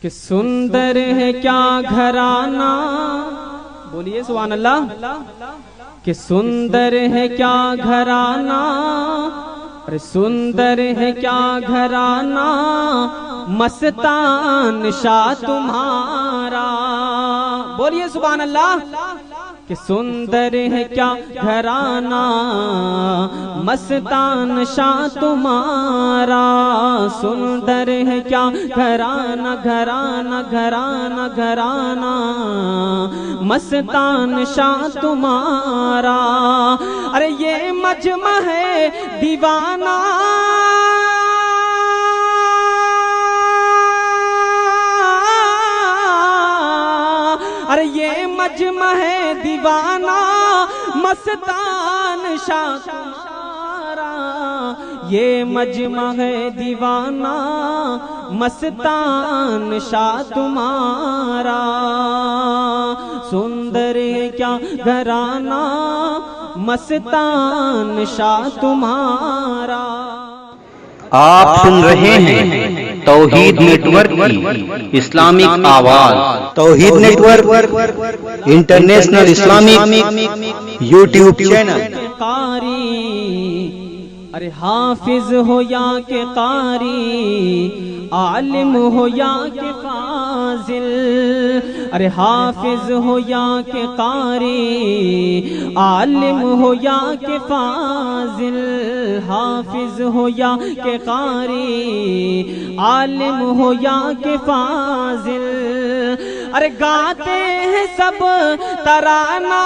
کہ سندر ہے کیا گھرانہ، بولیے سبحان اللہ، کہ سندر ہے کیا گھرانہ، ارے سندر ہے کیا گھرانہ، مستان شاہ تمہارا، بولیے سبحان اللہ، کہ سندر ہے کیا گھرانہ، مستان شاہ تمہارا، سندر ہے کیا گھرانہ، گھرانہ گھرانہ گھرانہ، مستان شاہ تمہارا، ارے یہ مجمع ہے دیوانہ، ارے یہ مجمع ہے دیوانہ، مستان شاہ تمہارا، یہ مجمع ہے دیوانہ، مستان شاہ تمہارا، سندر ہے کیا گھرانہ، مستان شاہ تمہارا۔ آپ سن رہے ہیں توحید نیٹ ورک کی اسلامک آواز، Tauheed network international Islamic YouTube channel. ارے حافظ ہو یا کہ قاری، عالم ہو یا کہ فاضل، ارے حافظ ہو یا کہ قاری، عالم ہو یا کہ فاضل، حافظ ہو یا کہ قاری، عالم ہو یا کہ فاضل، ارے گاتے ہیں سب ترانہ،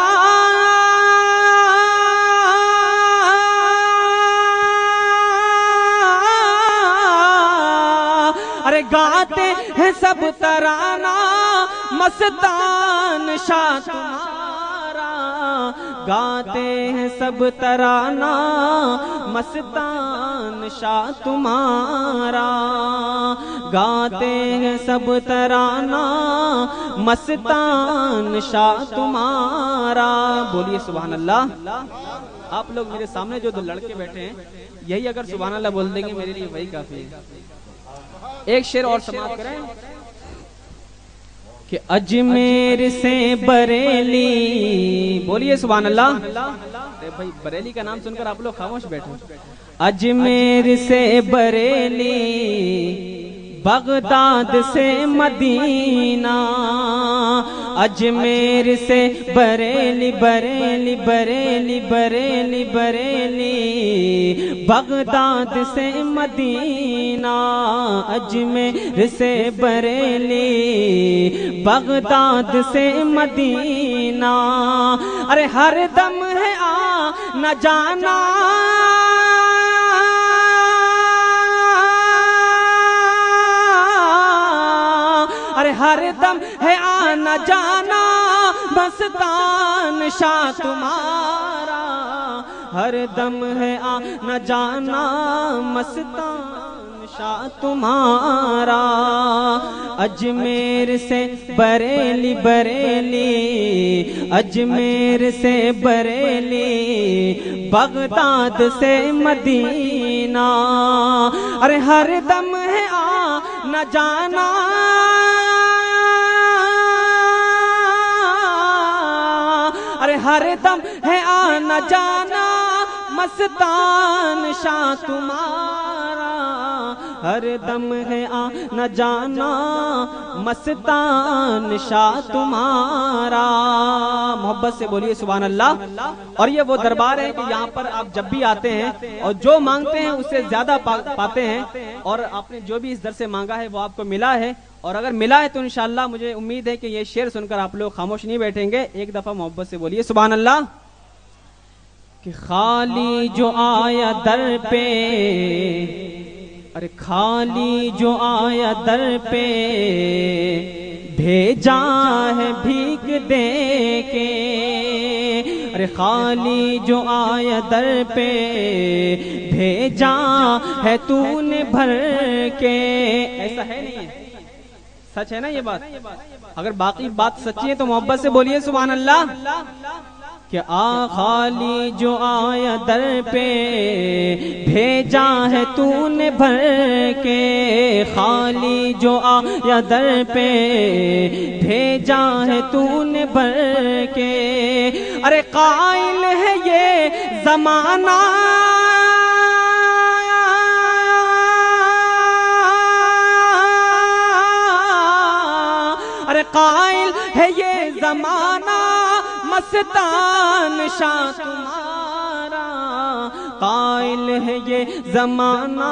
ارے گاتے ہیں سب ترانہ، مستان شاہ تمہارا، گاتے ہیں سب ترانہ، مستان شاہ تمہارا، گاتے ہیں سب ترانہ، مستان شاہ تمہارا، بولیے سبحان اللہ۔ آپ لوگ میرے سامنے جو دو لڑکے بیٹھے ہیں، یہی اگر سبحان اللہ بول دیں گے میرے لیے وہی کافی ہے۔ ایک شعر اور سماعت کریں کہ اجمیر سے بریلی، بولیے سبحان اللہ، بھائی بریلی کا نام سن کر آپ لوگ خاموش بیٹھے، اجمیر سے بریلی، بغداد سے مدینہ، اجمیر سے بریلی بریلی بریلی بریلی بریلی، بغداد سے مدینہ، اجمیر سے بریلی، بغداد سے مدینہ، ارے ہر دم ہے آنا جانا، ارے ہر دم ہے آنا جانا، مستان شاہ تمہارا، ہر دم ہے آنا جانا، مستان شاہ تمہارا، اجمیر سے بریلی بریلی، اجمیر سے بریلی، بغداد سے مدینہ، ارے ہر دم ہے آنا جانا، ارے ہر دم ہے آنا جانا، مستان شاہ تمہارا، ہر دم ہے آنا جانا، مستان شاہ تمہارا، محبت سے بولیے سبحان اللہ۔ اور یہ وہ دربار ہے کہ یہاں پر آپ جب بھی آتے ہیں اور جو مانگتے ہیں اس سے زیادہ پاتے ہیں، اور آپ نے جو بھی اس در سے مانگا ہے وہ آپ کو ملا ہے، اور اگر ملا ہے تو انشاءاللہ مجھے امید ہے کہ یہ شعر سن کر آپ لوگ خاموش نہیں بیٹھیں گے۔ ایک دفعہ محبت سے بولیے سبحان اللہ، کہ خالی جو آیا در پہ، ارے خالی جو آیا در پہ، بھیجا ہے بھیک دے کے، ارے خالی جو آیا در پہ، بھیجا ہے تو نے بھر کے، ایسا ہے نہیں ہے، سچ ہے نا یہ بات؟ اگر باقی بات سچی ہے تو محبت سے بولیے سبحان اللہ، کہ خالی جو آیا در پہ بھیجا ہے تو نے بھر کے، خالی جو آیا در پہ بھیجا ہے تو نے بھر کے، ارے قائل ہے یہ زمانہ قائل ہے یہ زمانہ مستان شاہ تمہارا، قائل ہے یہ زمانہ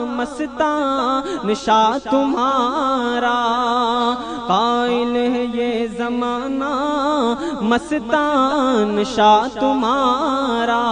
مستان شاہ تمہارا، قائل ہے یہ زمانہ مستان شاہ تمہارا۔